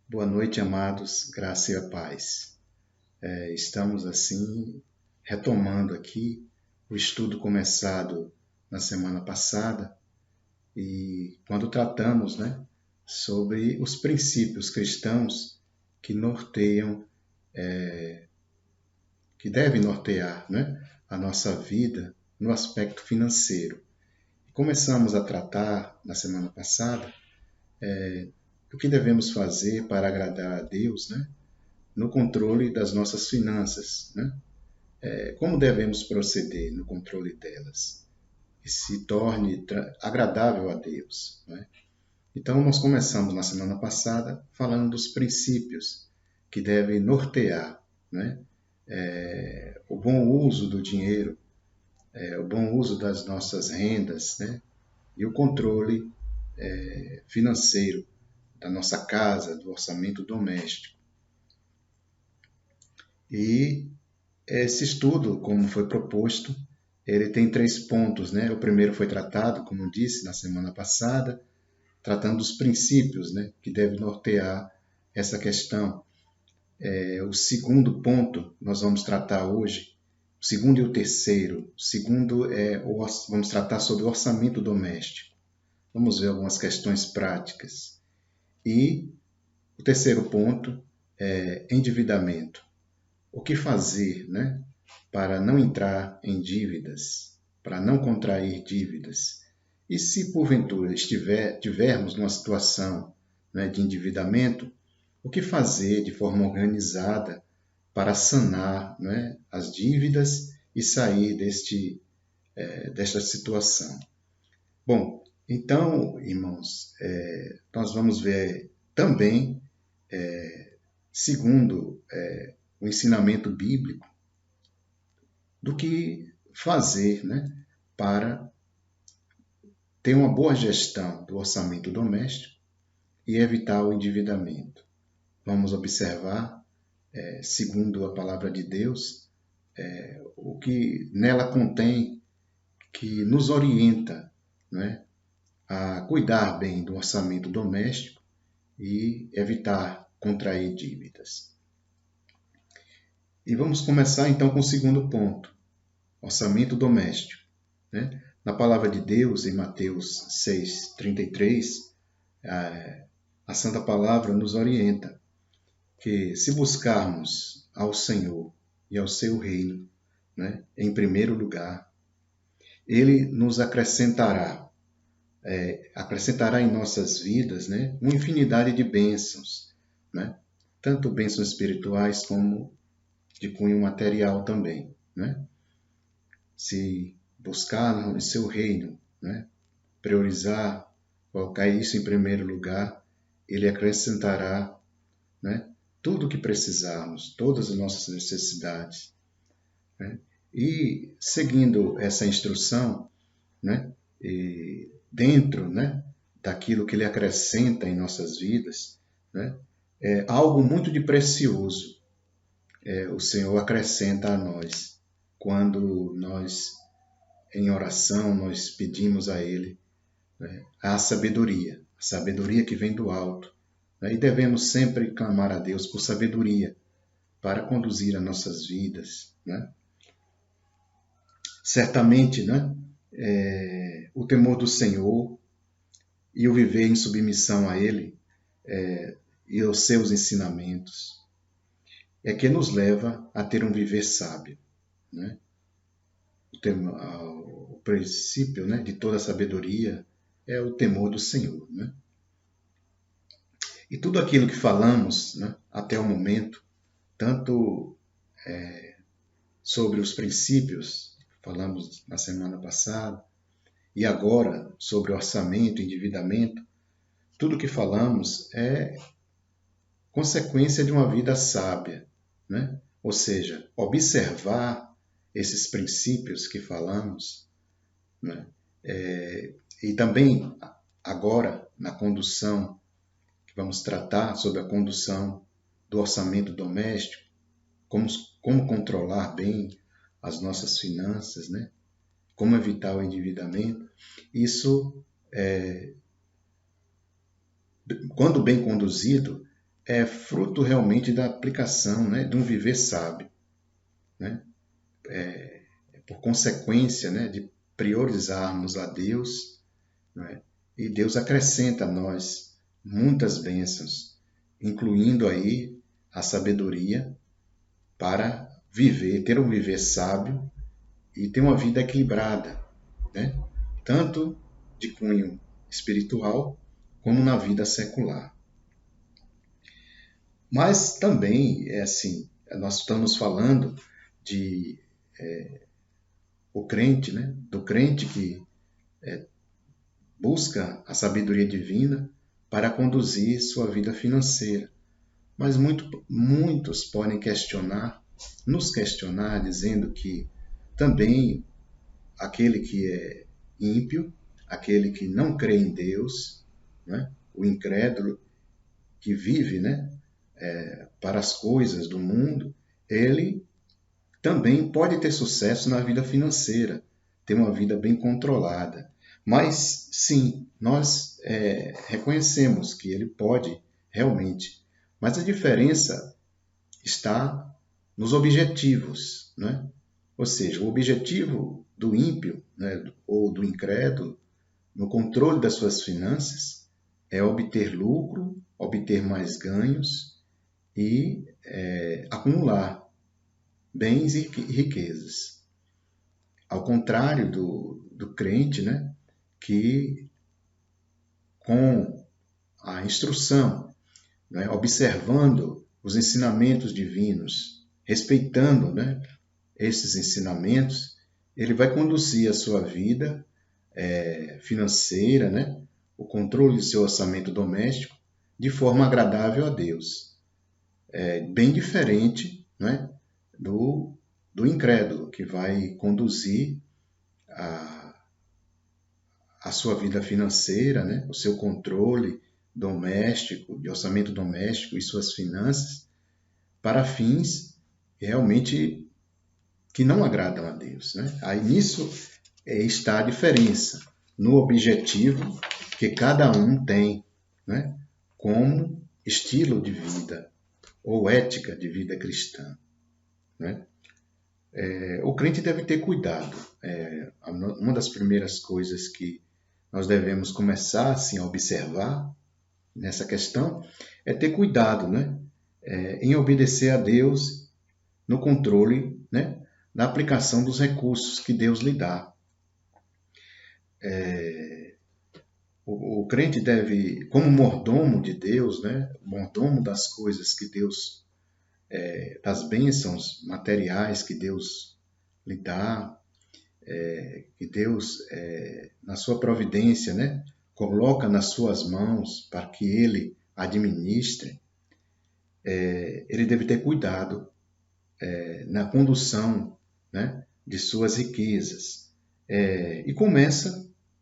Boa noite, amados, graça e a paz. Estamos, assim, retomando aqui o estudo começado na semana passada e quando tratamos, sobre os princípios cristãos que norteiam, que devem nortear, a nossa vida no aspecto financeiro. Começamos a tratar, na semana passada, o que devemos fazer para agradar a Deus, no controle das nossas finanças, como devemos proceder no controle delas, que se torne agradável a Deus. Então, nós começamos na semana passada falando dos princípios que devem nortear o bom uso do dinheiro, o bom uso das nossas rendas, e o controle financeiro da nossa casa, do orçamento doméstico. E esse estudo, como foi proposto, ele tem 3 pontos, O primeiro foi tratado, como disse, na semana passada, tratando dos princípios, que devem nortear essa questão. O segundo ponto nós vamos tratar hoje, o segundo e o terceiro. O segundo vamos tratar sobre o orçamento doméstico. Vamos ver algumas questões práticas. E o terceiro ponto é endividamento. O que fazer, para não entrar em dívidas, para não contrair dívidas? E se porventura tivermos numa situação de endividamento, o que fazer de forma organizada para sanar as dívidas e sair desta situação? Bom, então, irmãos, nós vamos ver também, segundo o ensinamento bíblico, do que fazer para ter uma boa gestão do orçamento doméstico e evitar o endividamento. Vamos observar, segundo a palavra de Deus, o que nela contém, que nos orienta a cuidar bem do orçamento doméstico e evitar contrair dívidas. E vamos começar então com o segundo ponto, orçamento doméstico. Na palavra de Deus, em Mateus 6:33, a Santa Palavra nos orienta que se buscarmos ao Senhor e ao seu reino, em primeiro lugar, Ele nos acrescentará em nossas vidas uma infinidade de bênçãos, tanto bênçãos espirituais como de cunho material também. Se buscar no seu reino, priorizar, colocar isso em primeiro lugar, Ele acrescentará tudo o que precisarmos, todas as nossas necessidades. E seguindo essa instrução, e dentro daquilo que Ele acrescenta em nossas vidas, é algo muito de precioso. O Senhor acrescenta a nós quando nós, em oração, nós pedimos a Ele a sabedoria que vem do alto. E devemos sempre clamar a Deus por sabedoria para conduzir as nossas vidas. Certamente, o temor do Senhor e o viver em submissão a Ele e aos seus ensinamentos é que nos leva a ter um viver sábio. O princípio de toda sabedoria é o temor do Senhor. E tudo aquilo que falamos até o momento, tanto sobre os princípios, falamos na semana passada, e agora sobre orçamento e endividamento, tudo que falamos é consequência de uma vida sábia, Ou seja, observar esses princípios que falamos, e também agora na condução, que vamos tratar sobre a condução do orçamento doméstico, como controlar bem as nossas finanças, como evitar o endividamento. Isso, quando bem conduzido, é fruto realmente da aplicação, né, de um viver sábio, né? Por consequência, né, de priorizarmos a Deus, né, e Deus acrescenta a nós muitas bênçãos, incluindo aí a sabedoria para viver, ter um viver sábio e ter uma vida equilibrada, né? Tanto de cunho espiritual como na vida secular. Mas também, é assim, nós estamos falando de o crente, né? Do crente que busca a sabedoria divina para conduzir sua vida financeira. Mas muitos podem nos questionar, dizendo que também aquele que é ímpio, aquele que não crê em Deus, né? O incrédulo que vive, né, para as coisas do mundo, ele também pode ter sucesso na vida financeira, ter uma vida bem controlada. Mas, sim, nós reconhecemos que ele pode realmente. Mas a diferença está nos objetivos, né? Ou seja, o objetivo do ímpio, né, ou do incrédulo no controle das suas finanças é obter lucro, obter mais ganhos e acumular bens e riquezas. Ao contrário do crente, né, que com a instrução, né, observando os ensinamentos divinos, respeitando, né, esses ensinamentos, ele vai conduzir a sua vida financeira, né, o controle do seu orçamento doméstico de forma agradável a Deus. Bem diferente, né, do incrédulo, que vai conduzir a sua vida financeira, né, o seu controle doméstico, de orçamento doméstico e suas finanças, para fins realmente que não agradam a Deus, né? Aí nisso está a diferença, no objetivo que cada um tem, né, como estilo de vida ou ética de vida cristã, né? O crente deve ter cuidado. Uma das primeiras coisas que nós devemos começar assim, a observar nessa questão é ter cuidado, né, em obedecer a Deus no controle, né, na aplicação dos recursos que Deus lhe dá. O crente deve, como mordomo de Deus, né, mordomo das coisas que Deus, das bênçãos materiais que Deus lhe dá, que Deus, na sua providência, né, coloca nas suas mãos para que ele administre, ele deve ter cuidado na condução, né, de suas riquezas.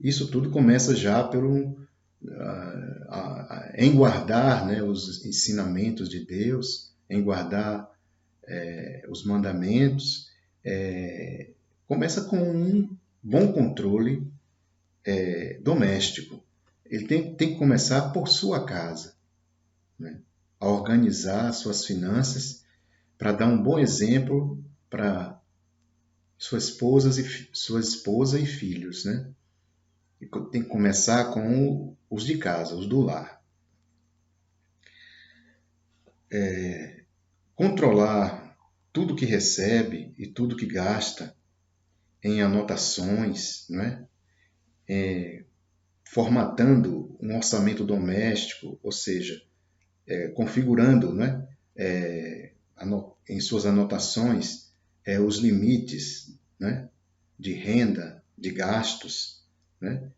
Isso tudo começa já em guardar, né, os ensinamentos de Deus, em guardar os mandamentos. Começa com um bom controle doméstico. Ele tem que começar por sua casa, né, a organizar suas finanças para dar um bom exemplo para sua esposa e filhos, né? E tem que começar com os de casa, os do lar. Controlar tudo que recebe e tudo que gasta em anotações, né? Formatando um orçamento doméstico, ou seja, configurando, né? Em suas anotações os limites, né, de renda, de gastos, né?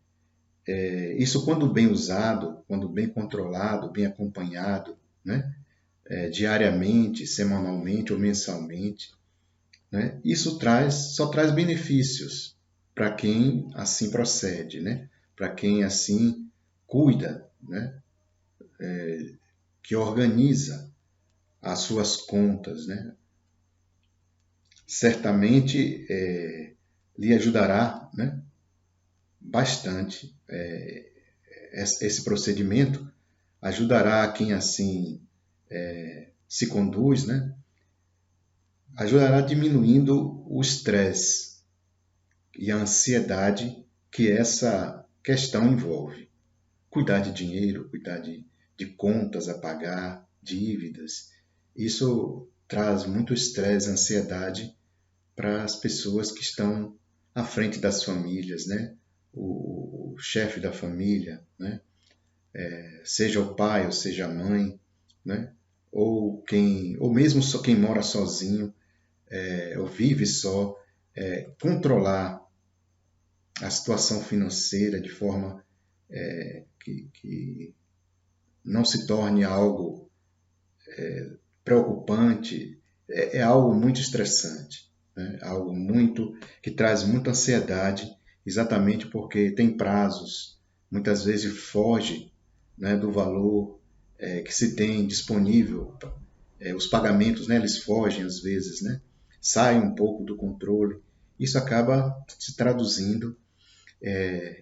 Isso quando bem usado, quando bem controlado, bem acompanhado, né? Diariamente, semanalmente ou mensalmente, né? Isso só traz benefícios para quem assim procede, né? Para quem assim cuida, né? Que organiza as suas contas, né? Certamente lhe ajudará, né, bastante. Esse procedimento ajudará a quem assim se conduz, né, ajudará diminuindo o estresse e a ansiedade que essa questão envolve. Cuidar de dinheiro, cuidar de contas a pagar, dívidas, isso traz muito estresse, ansiedade para as pessoas que estão à frente das famílias, né? O chefe da família, né? Seja o pai ou seja a mãe, né? Ou mesmo só quem mora sozinho, ou vive só, controlar a situação financeira de forma que não se torne algo preocupante, é algo muito estressante, né? Algo muito que traz muita ansiedade, exatamente porque tem prazos, muitas vezes foge, né, do valor que se tem disponível, os pagamentos, né, eles fogem às vezes, né, saem um pouco do controle. Isso acaba se traduzindo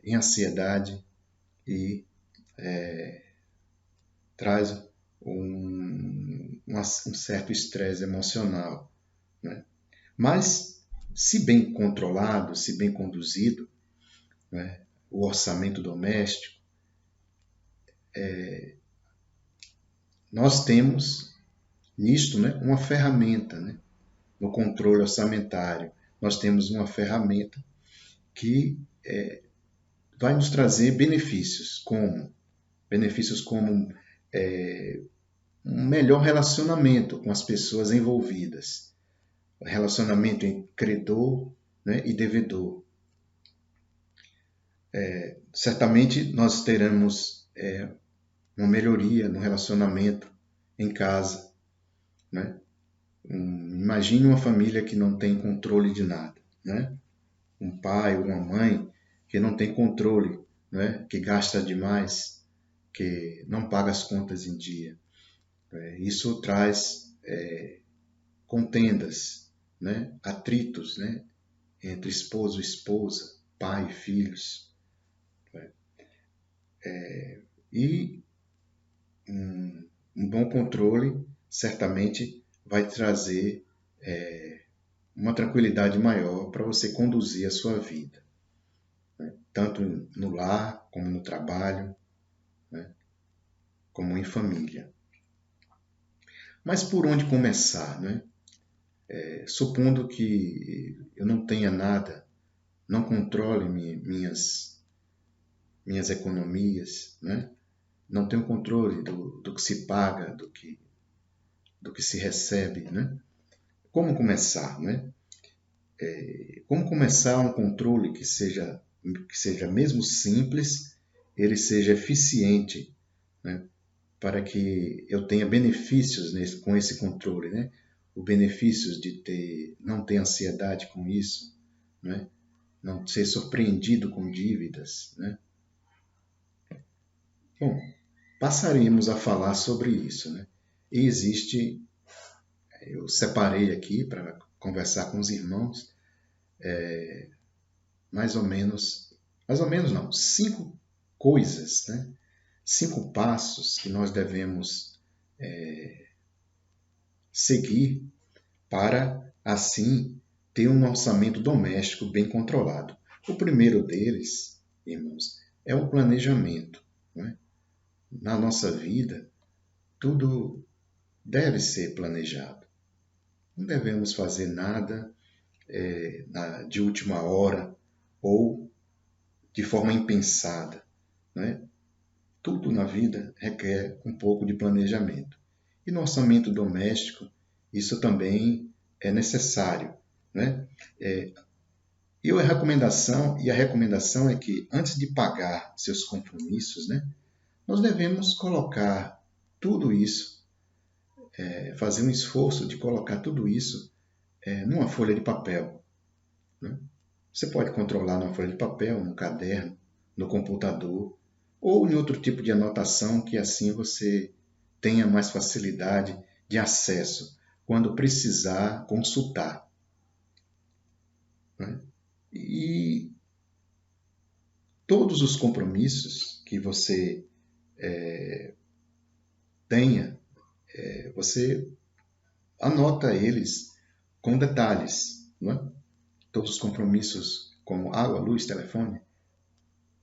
em ansiedade e traz um certo estresse emocional, né? Mas, se bem controlado, se bem conduzido, né, o orçamento doméstico, nós temos nisto, né, uma ferramenta, né, no controle orçamentário. Nós temos uma ferramenta que vai nos trazer benefícios como um melhor relacionamento com as pessoas envolvidas, relacionamento entre credor, né, e devedor. Certamente nós teremos uma melhoria no relacionamento em casa, né? Imagine uma família que não tem controle de nada, né? Um pai ou uma mãe que não tem controle, né? Que gasta demais, que não paga as contas em dia. Isso traz contendas, né? Atritos, né? Entre esposo e esposa, pai e filhos. E um bom controle certamente vai trazer uma tranquilidade maior para você conduzir a sua vida, né? Tanto no lar, como no trabalho, né? Como em família. Mas por onde começar, né? Supondo que eu não tenha nada, não controle minhas economias, né? Não tenho controle do que se paga, do que se recebe, né? Como começar, né? Como começar um controle que seja mesmo simples, ele seja eficiente, né? Para que eu tenha benefícios com esse controle, né? Os benefícios de não ter ansiedade com isso, né? Não ser surpreendido com dívidas, né? Bom, passaremos a falar sobre isso, né? E eu separei aqui para conversar com os irmãos, mais ou menos não, 5 coisas, né? 5 passos que nós devemos seguir para, assim, ter um orçamento doméstico bem controlado. O primeiro deles, irmãos, é o planejamento, né? Na nossa vida, tudo deve ser planejado. Não devemos fazer nada de última hora ou de forma impensada, né? Tudo na vida requer um pouco de planejamento. E no orçamento doméstico, isso também é necessário, né? E a recomendação é que, antes de pagar seus compromissos, né, nós devemos colocar tudo isso, fazer um esforço de colocar tudo isso numa folha de papel, né? Você pode controlar numa folha de papel, no caderno, no computador, ou em outro tipo de anotação que assim você tenha mais facilidade de acesso quando precisar consultar, né? E todos os compromissos que você tenha, você anota eles com detalhes, não é? Todos os compromissos como água, luz, telefone,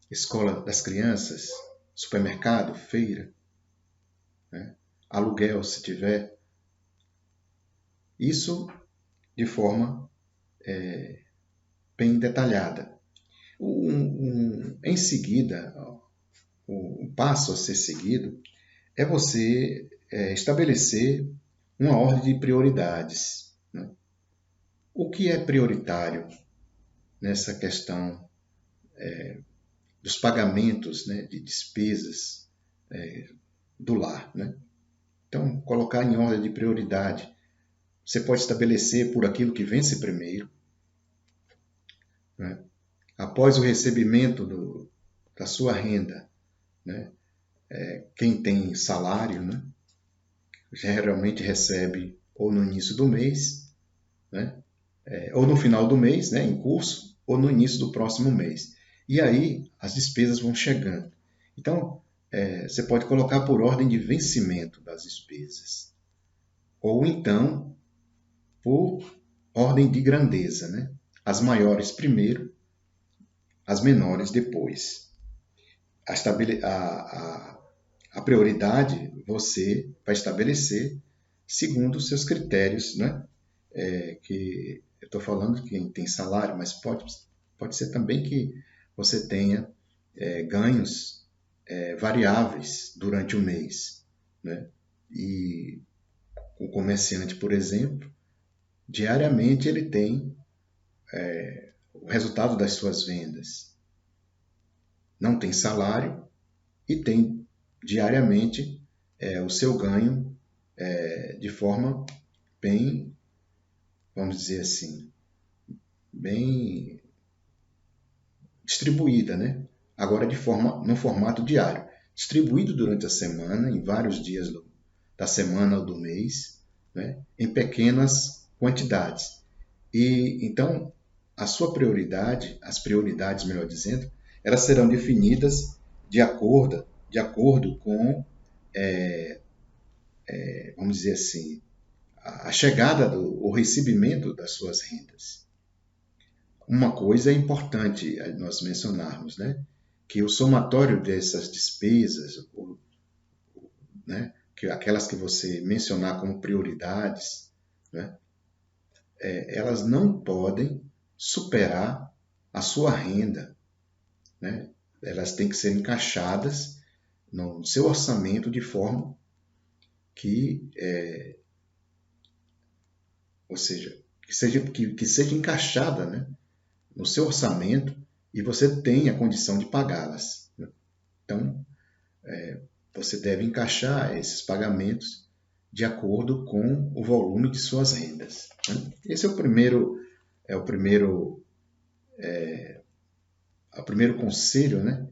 escola das crianças, supermercado, feira, né? Aluguel, se tiver. Isso de forma bem detalhada. Em seguida, o passo a ser seguido é você estabelecer uma ordem de prioridades, né? O que é prioritário nessa questão dos pagamentos, né, de despesas do lar, né? Então, colocar em ordem de prioridade. Você pode estabelecer por aquilo que vence primeiro, né? Após o recebimento da sua renda, né? Quem tem salário, né, geralmente recebe ou no início do mês, né, ou no final do mês, né, em curso, ou no início do próximo mês. E aí as despesas vão chegando. Então, você pode colocar por ordem de vencimento das despesas. Ou então, por ordem de grandeza, né? As maiores primeiro, as menores depois. A prioridade você vai estabelecer segundo os seus critérios, né? Que eu estou falando de quem tem salário, mas pode ser também que você tenha ganhos variáveis durante o mês, né? E o comerciante, por exemplo, diariamente ele tem o resultado das suas vendas. Não tem salário e tem diariamente o seu ganho de forma bem, vamos dizer assim, bem distribuída, né? Agora no formato diário, distribuído durante a semana, em vários dias da semana ou do mês, né? Em pequenas quantidades. E então a sua prioridade, as prioridades, melhor dizendo, elas serão definidas de acordo com, vamos dizer assim, a chegada o recebimento das suas rendas. Uma coisa é importante nós mencionarmos, né? Que o somatório dessas despesas, né? Que aquelas que você mencionar como prioridades, né? Elas não podem superar a sua renda, né? Elas têm que ser encaixadas no seu orçamento de forma que, ou seja, que seja encaixada, né, no seu orçamento e você tenha a condição de pagá-las, né? Então, você deve encaixar esses pagamentos de acordo com o volume de suas rendas, né? Esse é o primeiro conselho, né,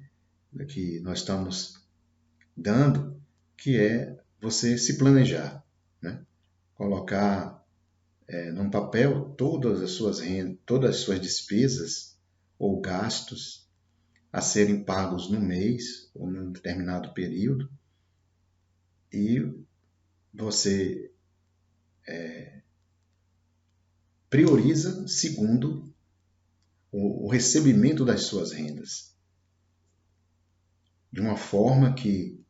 que nós estamos dando, que é você se planejar, né? Colocar num papel todas as suas rendas, todas as suas despesas ou gastos a serem pagos no mês ou num determinado período, e você prioriza segundo o recebimento das suas rendas, de uma forma que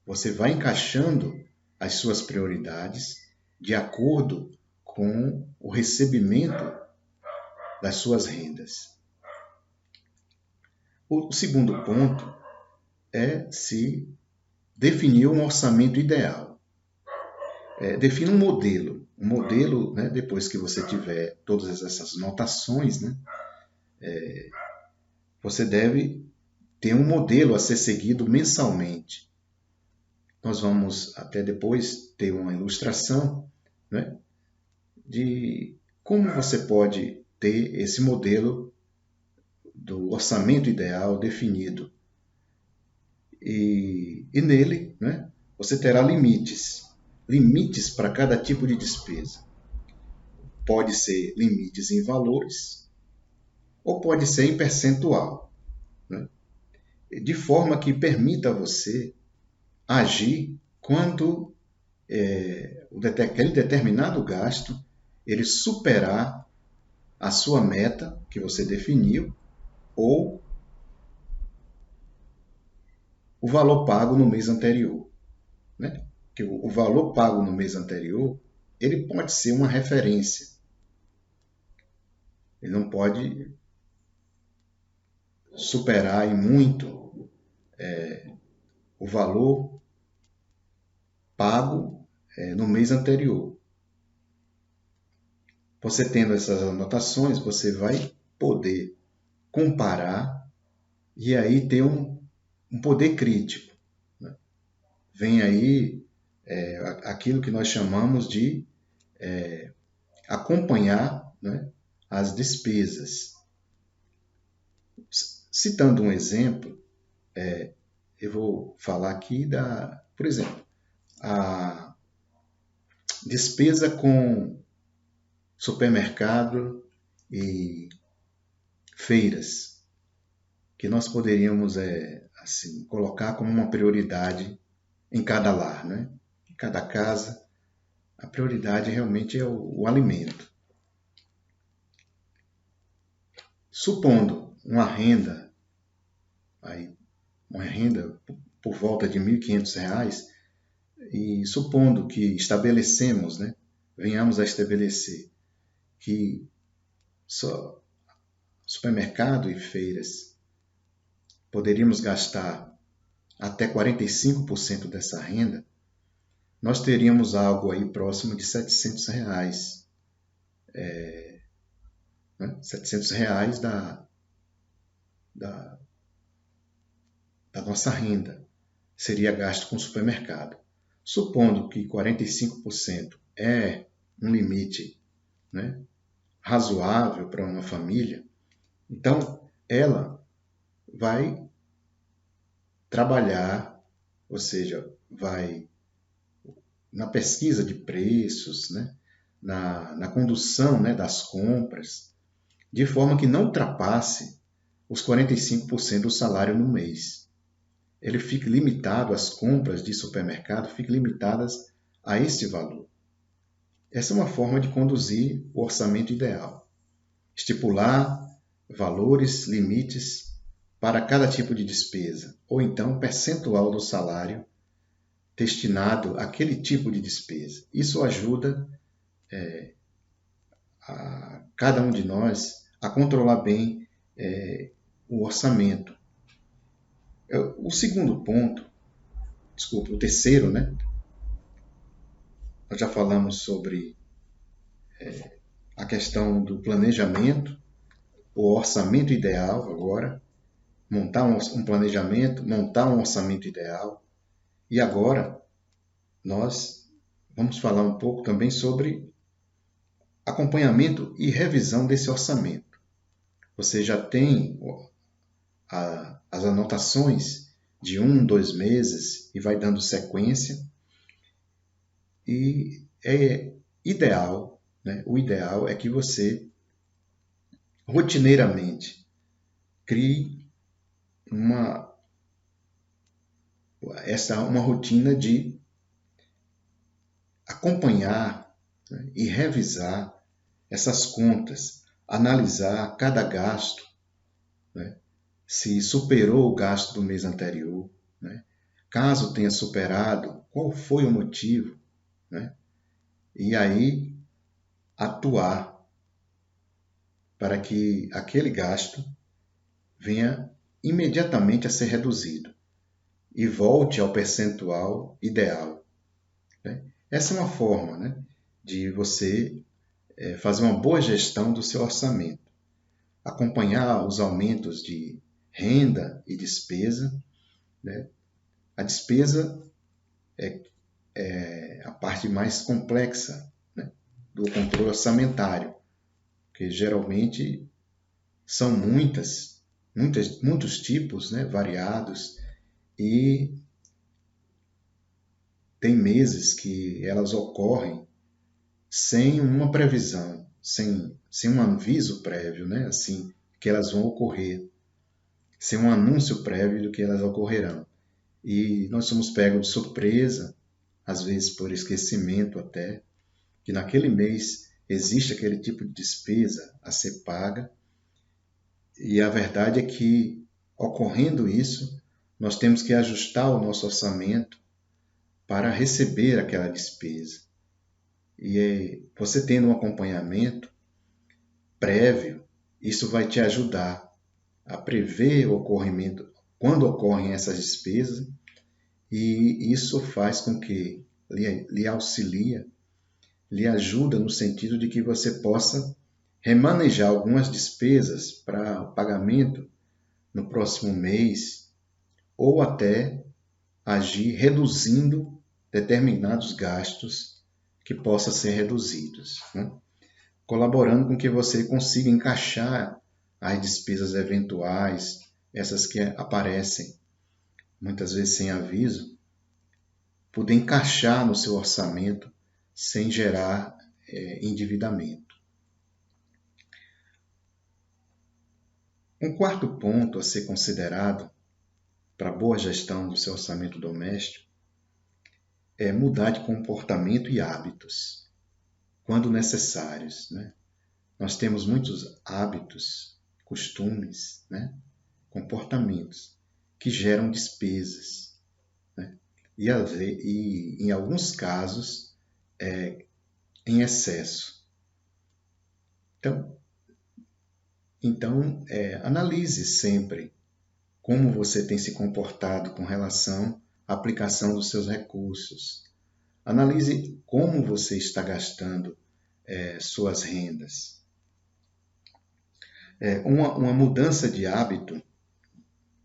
você vai encaixando as suas prioridades de acordo com o recebimento das suas rendas. O segundo ponto é se definir um orçamento ideal. Defina um modelo, né, depois que você tiver todas essas notações, né, você deve ter um modelo a ser seguido mensalmente. Nós vamos até depois ter uma ilustração, né, de como você pode ter esse modelo do orçamento ideal definido. E nele, né, você terá limites para cada tipo de despesa. Pode ser limites em valores ou pode ser em percentual, né, de forma que permita a você agir quando aquele determinado gasto ele superar a sua meta que você definiu ou o valor pago no mês anterior, né? Que o valor pago no mês anterior ele pode ser uma referência. Ele não pode superar em muito o valor pago no mês anterior. Você tendo essas anotações, você vai poder comparar e aí ter um poder crítico, né? Vem aí aquilo que nós chamamos de acompanhar, né, as despesas. Citando um exemplo, eu vou falar aqui por exemplo, a despesa com supermercado e feiras, que nós poderíamos assim colocar como uma prioridade em cada lar, né? Em cada casa, a prioridade realmente é o alimento. Supondo uma renda por volta de R$ 1.500, e supondo que estabelecemos, né, venhamos a estabelecer que só supermercado e feiras poderíamos gastar até 45% dessa renda, nós teríamos algo aí próximo de R$ 700. Né? R$ 700 da nossa renda seria gasto com supermercado. Supondo que 45% é um limite, né, razoável para uma família, então ela vai trabalhar, ou seja, vai na pesquisa de preços, né, na condução, né, das compras, de forma que não ultrapasse os 45% do salário no mês. Ele fique limitado, as compras de supermercado fiquem limitadas a este valor. Essa é uma forma de conduzir o orçamento ideal. Estipular valores, limites para cada tipo de despesa, ou então percentual do salário destinado àquele tipo de despesa. Isso ajuda a cada um de nós a controlar bem o orçamento. O segundo ponto, o terceiro, né? Nós já falamos sobre a questão do planejamento, o orçamento ideal agora, montar um planejamento, montar um orçamento ideal. E agora nós vamos falar um pouco também sobre acompanhamento e revisão desse orçamento. Você já tem as anotações de 1, 2 meses e vai dando sequência. E é ideal, né? O ideal é que você rotineiramente crie uma rotina de acompanhar, né, e revisar essas contas, analisar cada gasto, né, se superou o gasto do mês anterior, né? Caso tenha superado, qual foi o motivo, né? E aí atuar para que aquele gasto venha imediatamente a ser reduzido e volte ao percentual ideal, né? Essa é uma forma, né, de você fazer uma boa gestão do seu orçamento, acompanhar os aumentos de renda e despesa, né? A despesa é a parte mais complexa, né, do controle orçamentário, porque geralmente são muitos tipos, né, variados, e tem meses que elas ocorrem sem uma previsão, sem um aviso prévio, né, assim, que elas vão ocorrer, sem um anúncio prévio do que elas ocorrerão. E nós somos pegos de surpresa às vezes por esquecimento até, que naquele mês existe aquele tipo de despesa a ser paga, e a verdade é que, ocorrendo isso, nós temos que ajustar o nosso orçamento para receber aquela despesa. E você tendo um acompanhamento prévio, isso vai te ajudar a prever o ocorrimento, quando ocorrem essas despesas, e isso faz com que lhe auxilia, lhe ajuda no sentido de que você possa remanejar algumas despesas para o pagamento no próximo mês, ou até agir reduzindo determinados gastos que possam ser reduzidos, né? Colaborando com que você consiga encaixar as despesas eventuais, essas que aparecem muitas vezes sem aviso, poder encaixar no seu orçamento sem gerar endividamento. Um quarto ponto a ser considerado para a boa gestão do seu orçamento doméstico é mudar de comportamento e hábitos, quando necessários, né? Nós temos muitos hábitos, costumes, né? Comportamentos que geram despesas, né? E em alguns casos, em excesso. Então, analise sempre como você tem se comportado com relação à aplicação dos seus recursos. Analise como você está gastando suas rendas. Uma mudança de hábito,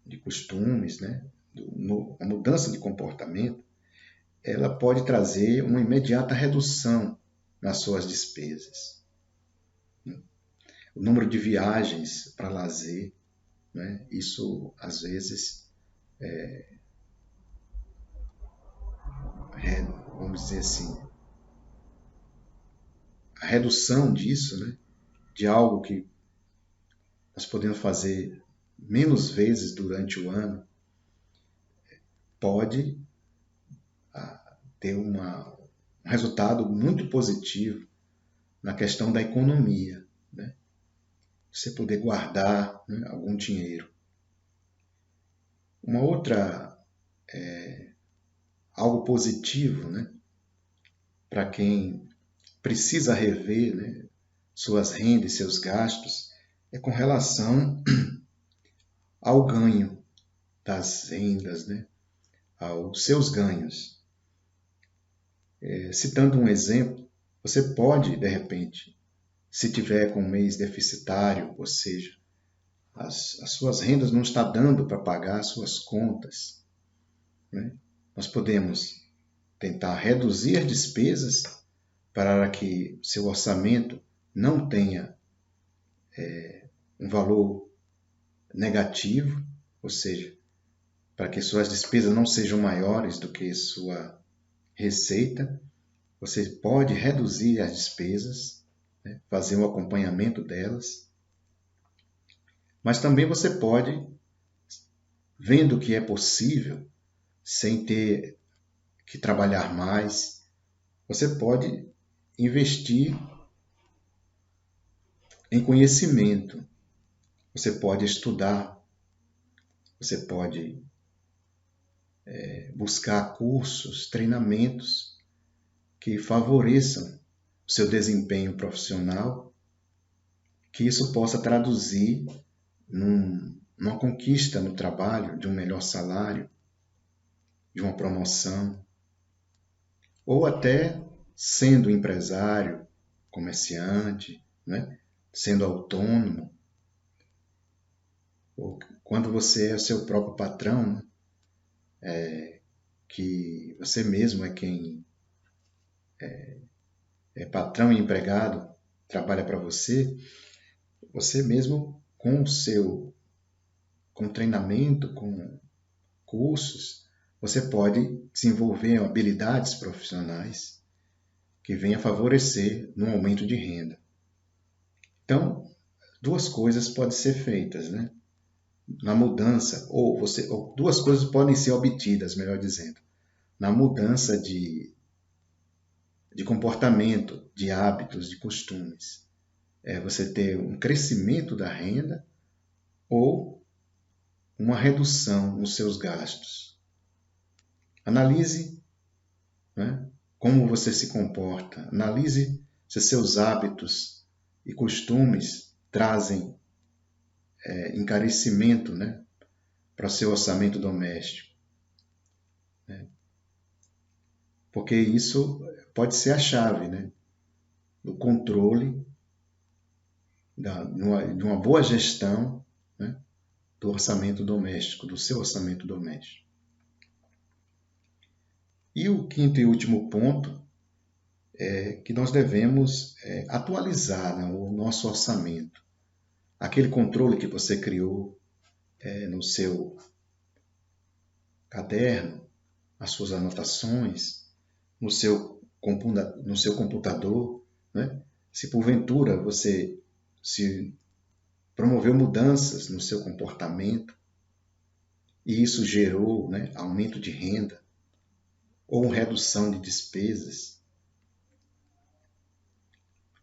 de costumes, né? A mudança de comportamento, ela pode trazer uma imediata redução nas suas despesas. O número de viagens para lazer, né? Isso, às vezes, vamos dizer assim, a redução disso, né? De algo que nós podemos fazer menos vezes durante o ano, pode ter um resultado muito positivo na questão da economia, né? Você poder guardar, né, algum dinheiro. Uma outra, algo positivo, né, para quem precisa rever, né, suas rendas e seus gastos, é com relação ao ganho das rendas, né, aos seus ganhos. Citando um exemplo, você pode, de repente, se tiver com um mês deficitário, ou seja, as suas rendas não estão dando para pagar as suas contas, né? Nós podemos tentar reduzir as despesas para que seu orçamento não tenha um valor negativo, ou seja, para que suas despesas não sejam maiores do que sua receita. Você pode reduzir as despesas, né? Fazer um acompanhamento delas, mas também você pode, vendo que é possível, sem ter que trabalhar mais, você pode investir em conhecimento. Você pode estudar, você pode buscar cursos, treinamentos que favoreçam o seu desempenho profissional, que isso possa traduzir numa conquista no trabalho, de um melhor salário, de uma promoção, ou até sendo empresário, comerciante, né? Sendo autônomo, ou quando você é o seu próprio patrão, né? Que você mesmo é quem é patrão e empregado, trabalha para você, você mesmo com treinamento, com cursos, você pode desenvolver habilidades profissionais que venham a favorecer no aumento de renda. Então, duas coisas podem ser feitas, né? Na mudança, ou duas coisas podem ser obtidas, melhor dizendo, na mudança de de comportamento, de hábitos, de costumes. É você ter um crescimento da renda ou uma redução nos seus gastos. Analise, né, como você se comporta. Analise se seus hábitos e costumes trazem encarecimento, né, para o seu orçamento doméstico. Né? Porque isso pode ser a chave, né, do controle, de uma boa gestão, né, do orçamento doméstico, do seu orçamento doméstico. E o quinto e último ponto é que nós devemos atualizar, né, o nosso orçamento. Aquele controle que você criou no seu caderno, as suas anotações, no seu computador, né? Se porventura você se promoveu mudanças no seu comportamento e isso gerou, né, aumento de renda ou redução de despesas,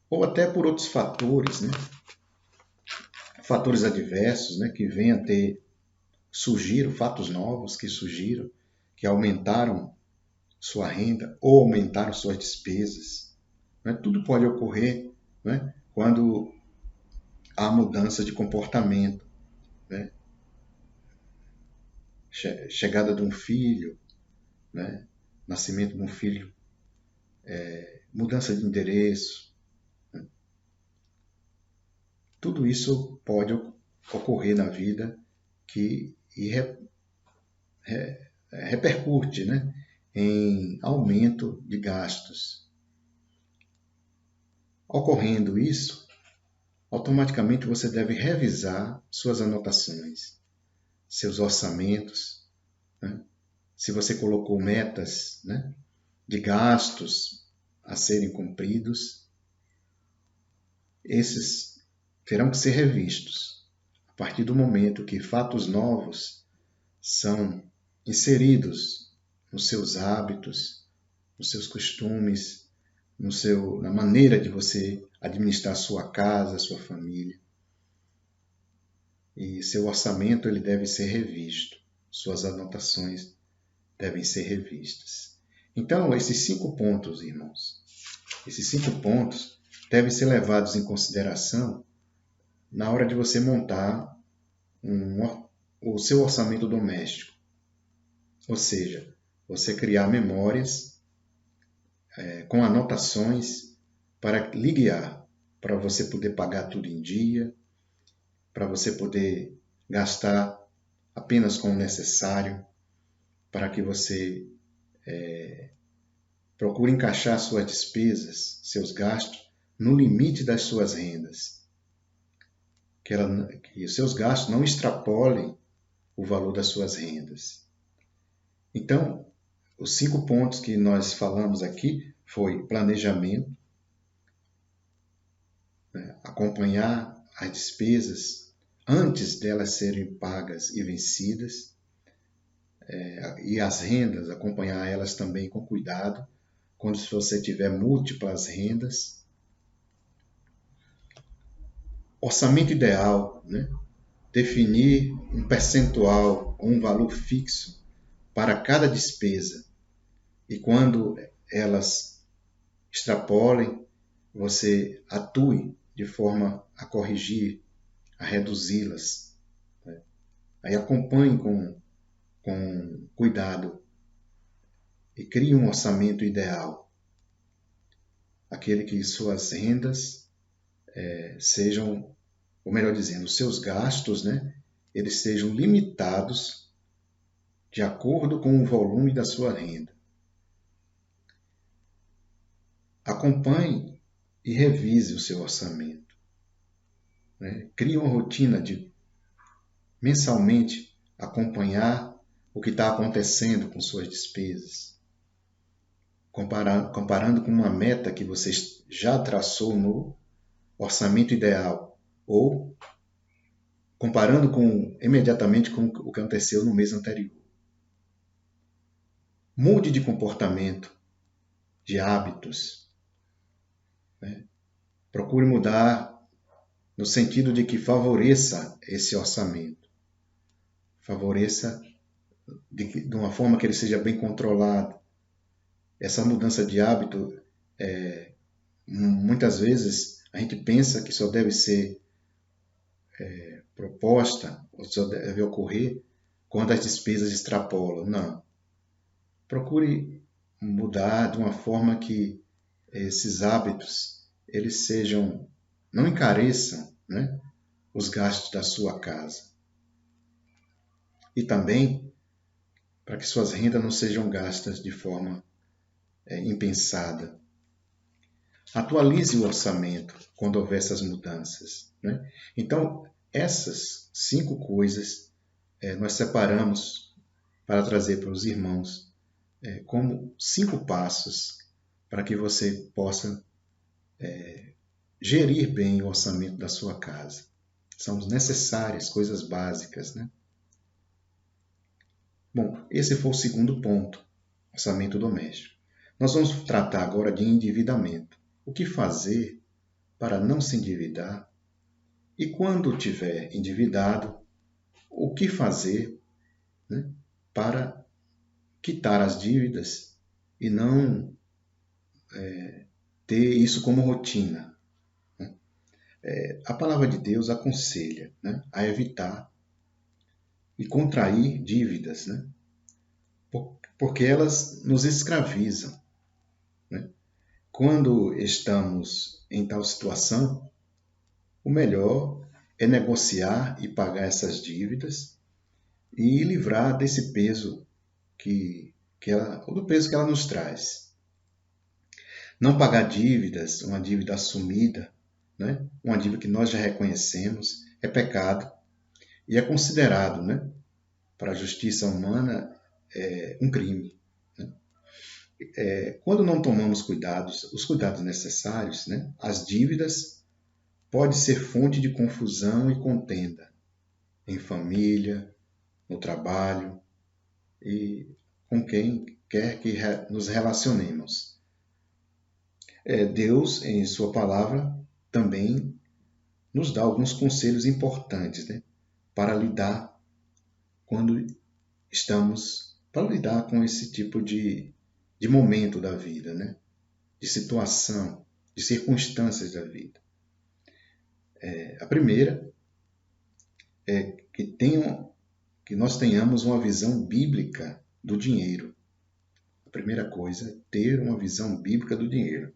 ou até por outros fatores, né? Fatores adversos, né, que venham a surgiram, fatos novos que surgiram, que aumentaram sua renda ou aumentaram suas despesas. Né? Tudo pode ocorrer, né, quando há mudança de comportamento. Né? Chegada de um filho, né? Nascimento de um filho, mudança de endereço. Né? Tudo isso pode ocorrer na vida repercute, né, em aumento de gastos. Ocorrendo isso, automaticamente você deve revisar suas anotações, seus orçamentos, né? Se você colocou metas, né, de gastos a serem cumpridos, esses terão que ser revistos a partir do momento que fatos novos são inseridos nos seus hábitos, nos seus costumes, na maneira de você administrar sua casa, sua família. E seu orçamento ele deve ser revisto, suas anotações devem ser revistas. Então, esses 5 pontos, irmãos, esses 5 pontos devem ser levados em consideração na hora de você montar o seu orçamento doméstico. Ou seja, você criar memórias com anotações para lhe guiar, para você poder pagar tudo em dia, para você poder gastar apenas com o necessário, para que você procure encaixar suas despesas, seus gastos, no limite das suas rendas. Que os seus gastos não extrapolem o valor das suas rendas. Então, os 5 pontos que nós falamos aqui foi planejamento, né, acompanhar as despesas antes delas serem pagas e vencidas, e as rendas, acompanhar elas também com cuidado, quando você tiver múltiplas rendas. Orçamento ideal, né? Definir um percentual ou um valor fixo para cada despesa. E quando elas extrapolem, você atue de forma a corrigir, a reduzi-las. Né? Aí acompanhe com cuidado e crie um orçamento ideal. Aquele que suas rendas sejam, ou melhor dizendo, os seus gastos, né, eles sejam limitados de acordo com o volume da sua renda. Acompanhe e revise o seu orçamento. Né? Crie uma rotina de mensalmente acompanhar o que está acontecendo com suas despesas, comparando com uma meta que você já traçou no orçamento ideal, ou comparando imediatamente com o que aconteceu no mês anterior. Mude de comportamento, de hábitos, Procure mudar no sentido de que favoreça esse orçamento. Favoreça de uma forma que ele seja bem controlado. Essa mudança de hábito, muitas vezes, a gente pensa que só deve ser proposta, ou só deve ocorrer quando as despesas extrapolam. Não. Procure mudar de uma forma que esses hábitos eles sejam, não encareçam, né, os gastos da sua casa. E também para que suas rendas não sejam gastas de forma impensada. Atualize o orçamento quando houver essas mudanças, né? Então, essas 5 coisas nós separamos para trazer para os irmãos como 5 passos para que você possa gerir bem o orçamento da sua casa. São necessárias, coisas básicas, né? Bom, esse foi o segundo ponto, orçamento doméstico. Nós vamos tratar agora de endividamento. O que fazer para não se endividar? E quando tiver endividado, o que fazer, né, para quitar as dívidas e não ter isso como rotina? Né? A palavra de Deus aconselha, né, a evitar e contrair dívidas, né, porque elas nos escravizam. Né? Quando estamos em tal situação, o melhor é negociar e pagar essas dívidas e livrar desse peso do peso que ela nos traz. Não pagar dívidas, uma dívida assumida, né? Uma dívida que nós já reconhecemos, é pecado e é considerado, né, para a justiça humana, um crime. Né? Quando não tomamos os cuidados necessários, né, as dívidas podem ser fonte de confusão e contenda em família, no trabalho e com quem quer que nos relacionemos. Deus, em sua palavra, também nos dá alguns conselhos importantes, né, para lidar para lidar com esse tipo de momento da vida, né, de situação, de circunstâncias da vida. A primeira é que nós tenhamos uma visão bíblica do dinheiro. A primeira coisa é ter uma visão bíblica do dinheiro.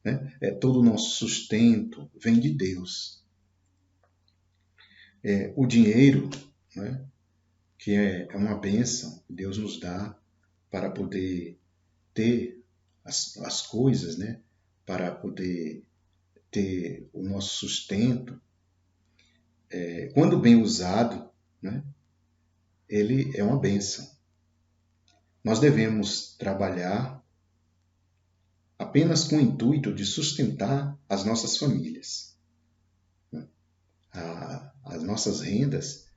Né? Todo o nosso sustento vem de Deus. O dinheiro, né, que é uma bênção que Deus nos dá para poder ter as coisas, né, para poder ter o nosso sustento. Quando bem usado, né, ele é uma bênção. Nós devemos trabalhar apenas com o intuito de sustentar as nossas famílias. As nossas rendas,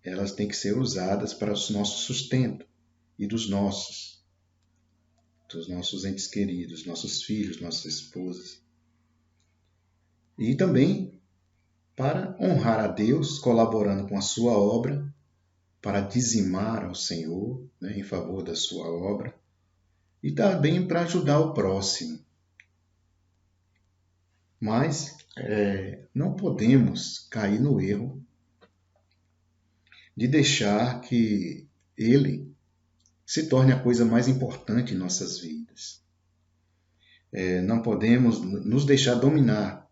elas têm que ser usadas para o nosso sustento e dos nossos entes queridos, nossos filhos, nossas esposas. E também para honrar a Deus, colaborando com a sua obra, para dizimar ao Senhor, né, em favor da sua obra, e também para ajudar o próximo. Mas não podemos cair no erro de deixar que ele se torne a coisa mais importante em nossas vidas. Não podemos nos deixar dominar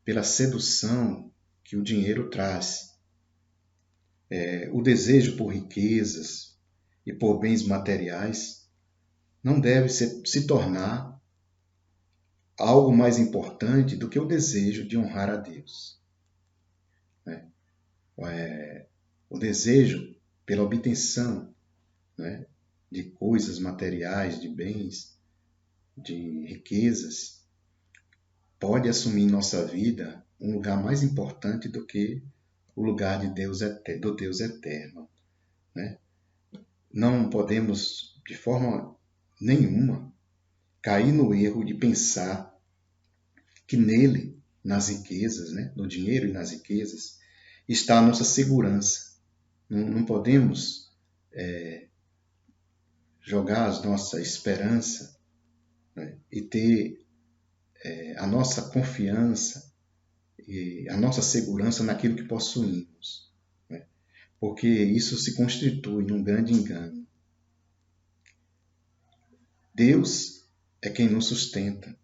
pela sedução que o dinheiro traz. O desejo por riquezas e por bens materiais não deve se tornar algo mais importante do que o desejo de honrar a Deus. O desejo pela obtenção, né, de coisas materiais, de bens, de riquezas, pode assumir em nossa vida um lugar mais importante do que o lugar do Deus eterno. Né? Não podemos, de forma nenhuma, cair no erro de pensar que nele, nas riquezas, né, no dinheiro e nas riquezas, está a nossa segurança. Não podemos jogar a nossa esperança, né, e ter a nossa confiança e a nossa segurança naquilo que possuímos, né, porque isso se constitui num grande engano. Deus é quem nos sustenta,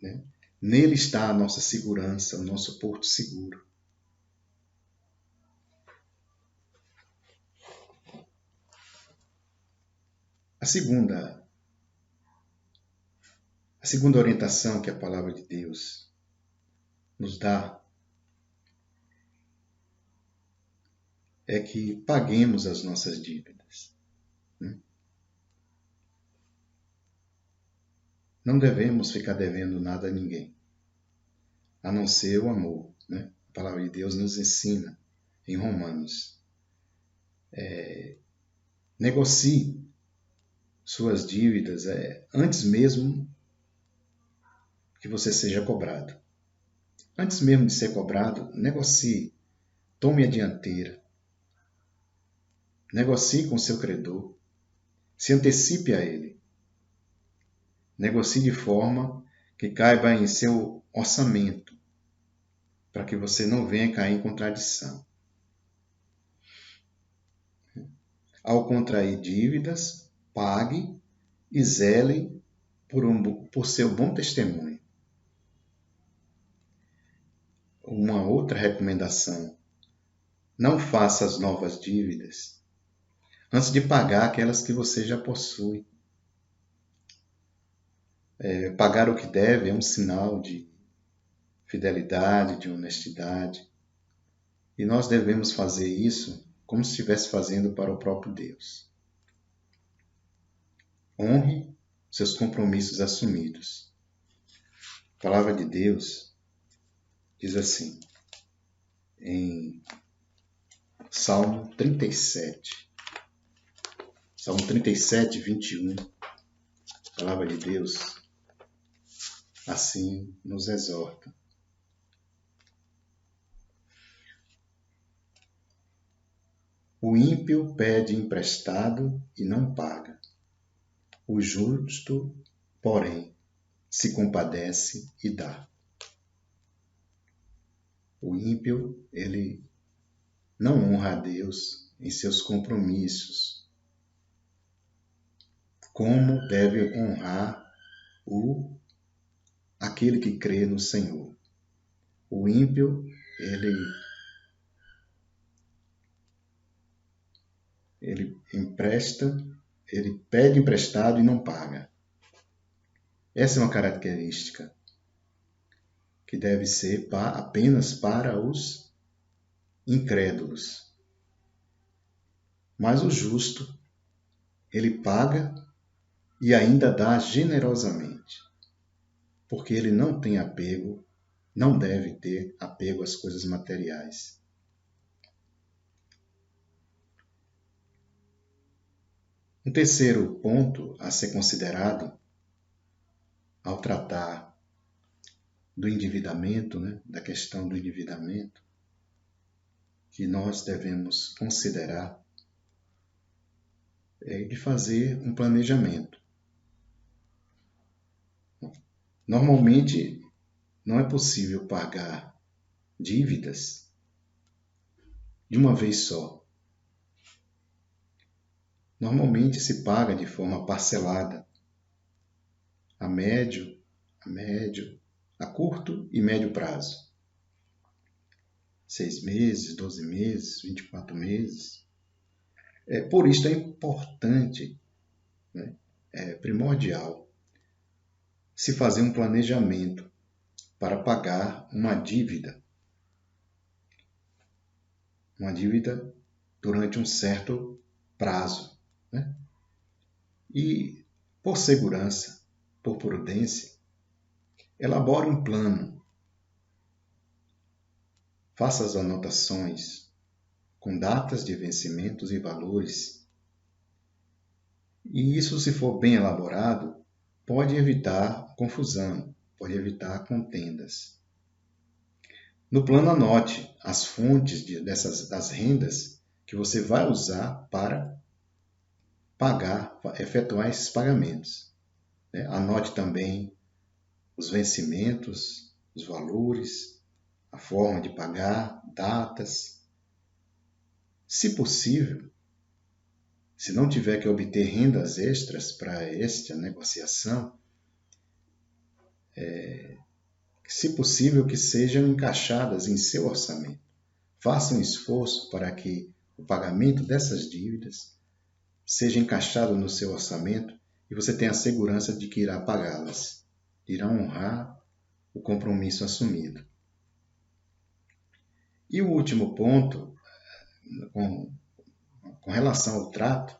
né? Nele está a nossa segurança, o nosso porto seguro. A segunda orientação que a palavra de Deus nos dá é que paguemos as nossas dívidas, né? Não devemos ficar devendo nada a ninguém, a não ser o amor, né? A palavra de Deus nos ensina em Romanos. Negocie suas dívidas antes mesmo que você seja cobrado. Antes mesmo de ser cobrado, negocie, tome a dianteira. Negocie com seu credor, se antecipe a ele. Negocie de forma que caiba em seu orçamento, para que você não venha cair em contradição. Ao contrair dívidas, pague e zele por seu bom testemunho. Uma outra recomendação: não faça as novas dívidas antes de pagar aquelas que você já possui. Pagar o que deve é um sinal de fidelidade, de honestidade. E nós devemos fazer isso como se estivesse fazendo para o próprio Deus. Honre seus compromissos assumidos. A palavra de Deus diz assim, em Salmo 37. Salmo 37, 21. A palavra de Deus assim nos exorta. O ímpio pede emprestado e não paga. O justo, porém, se compadece e dá. O ímpio, ele não honra a Deus em seus compromissos, como deve honrar aquele que crê no Senhor. O ímpio, ele empresta, ele pede emprestado e não paga. Essa é uma característica que deve ser apenas para os incrédulos. Mas o justo, ele paga e ainda dá generosamente, porque ele não tem apego, não deve ter apego às coisas materiais. Um terceiro ponto a ser considerado ao tratar do endividamento, né, da questão do endividamento, que nós devemos considerar é de fazer um planejamento. Normalmente, não é possível pagar dívidas de uma vez só. Normalmente se paga de forma parcelada, a curto e médio prazo. 6 meses, 12 meses, 24 meses. Por isso é importante, né, é primordial, se fazer um planejamento para pagar uma dívida durante um certo prazo, né? E, por segurança, por prudência, elabore um plano, faça as anotações com datas de vencimentos e valores. E isso, se for bem elaborado, pode evitar confusão, pode evitar contendas. No plano, anote as fontes das rendas que você vai usar para pagar, efetuar esses pagamentos. Anote também os vencimentos, os valores, a forma de pagar, datas. Se possível, se não tiver que obter rendas extras para esta negociação, se possível que sejam encaixadas em seu orçamento. Faça um esforço para que o pagamento dessas dívidas seja encaixado no seu orçamento e você tenha a segurança de que irá pagá-las, irá honrar o compromisso assumido. E o último ponto, com relação ao trato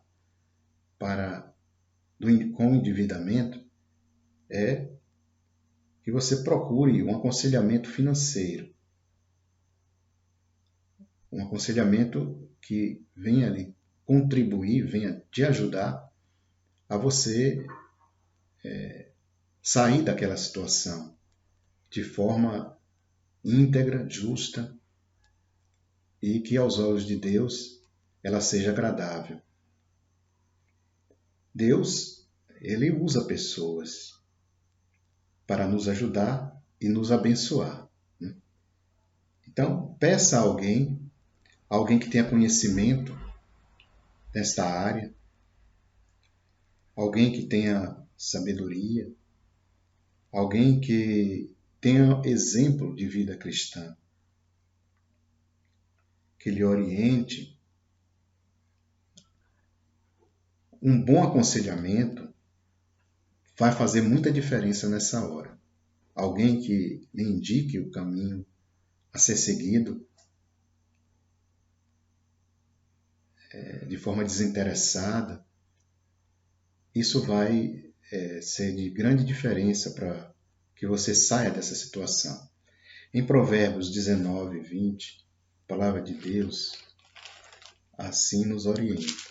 com o endividamento, é que você procure um aconselhamento financeiro. Um aconselhamento que venha lhe contribuir, venha te ajudar a você sair daquela situação de forma íntegra, justa e que aos olhos de Deus ela seja agradável. Deus, ele usa pessoas para nos ajudar e nos abençoar. Então, peça a alguém que tenha conhecimento nesta área, alguém que tenha sabedoria, alguém que tenha exemplo de vida cristã, que lhe oriente. Um bom aconselhamento vai fazer muita diferença nessa hora. Alguém que lhe indique o caminho a ser seguido de forma desinteressada, isso vai ser de grande diferença para que você saia dessa situação. Em Provérbios 19, 20, a palavra de Deus assim nos orienta.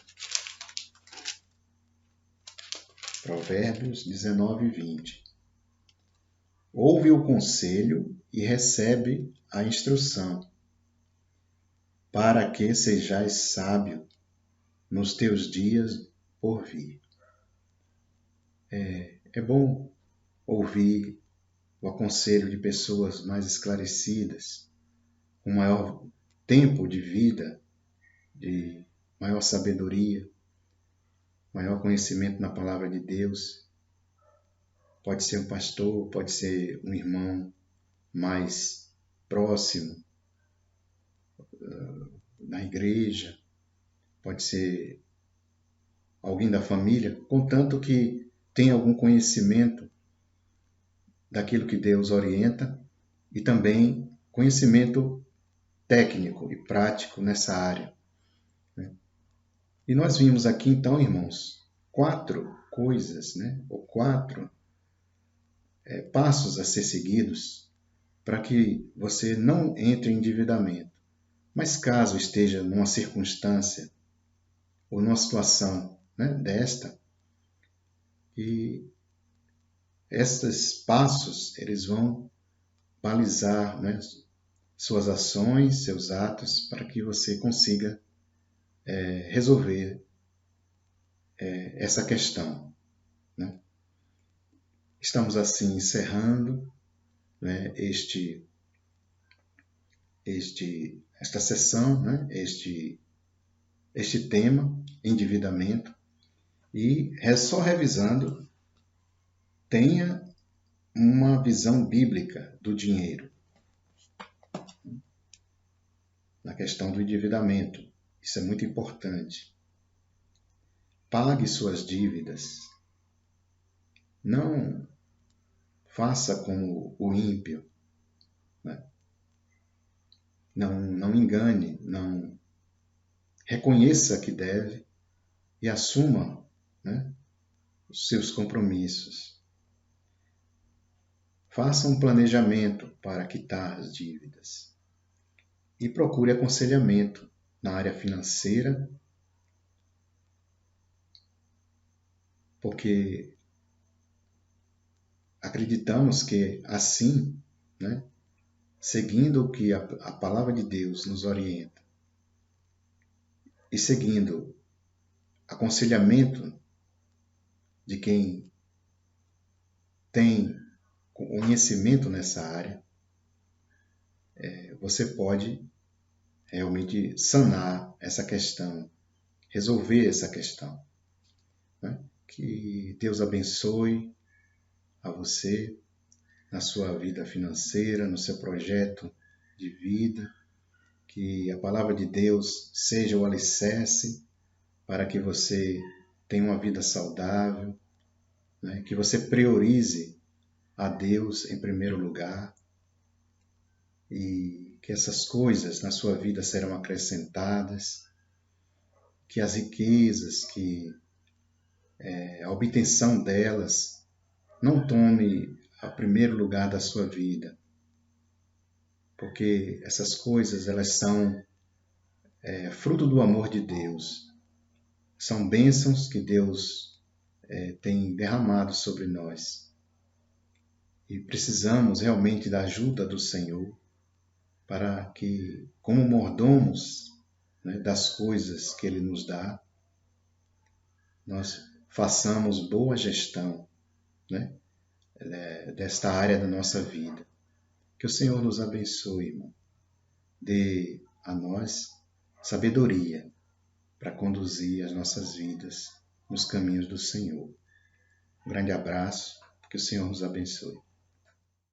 Provérbios 19, 20. Ouve o conselho e recebe a instrução, para que sejais sábio nos teus dias por vir. É bom ouvir o aconselho de pessoas mais esclarecidas, com maior tempo de vida, de maior sabedoria, maior conhecimento na palavra de Deus. Pode ser um pastor, pode ser um irmão mais próximo na igreja, pode ser alguém da família, contanto que tenha algum conhecimento daquilo que Deus orienta e também conhecimento técnico e prático nessa área. E nós vimos aqui então, irmãos, 4 coisas, ou 4 passos a ser seguidos para que você não entre em endividamento. Mas caso esteja numa circunstância ou numa situação desta, e estes passos eles vão balizar suas ações, seus atos, para que você consiga resolver essa questão. Estamos assim encerrando esta sessão, este tema, endividamento, e só revisando, tenha uma visão bíblica do dinheiro na questão do endividamento. Isso é muito importante. Pague suas dívidas. Não faça como o ímpio. Não engane, não reconheça que deve e assuma os seus compromissos. Faça um planejamento para quitar as dívidas e procure aconselhamento na área financeira, porque acreditamos que assim, né, seguindo o que a palavra de Deus nos orienta e seguindo aconselhamento de quem tem conhecimento nessa área, você pode realmente sanar essa questão, resolver essa questão. Né? Que Deus abençoe a você na sua vida financeira, no seu projeto de vida, que a palavra de Deus seja o alicerce para que você tenha uma vida saudável, né? Que você priorize a Deus em primeiro lugar e que essas coisas na sua vida serão acrescentadas, que as riquezas, que a obtenção delas não tome o primeiro lugar da sua vida, porque essas coisas elas são fruto do amor de Deus, são bênçãos que Deus tem derramado sobre nós e precisamos realmente da ajuda do Senhor para que, como mordomos, né, das coisas que Ele nos dá, nós façamos boa gestão, né, desta área da nossa vida. Que o Senhor nos abençoe, irmão. Dê a nós sabedoria para conduzir as nossas vidas nos caminhos do Senhor. Um grande abraço, que o Senhor nos abençoe.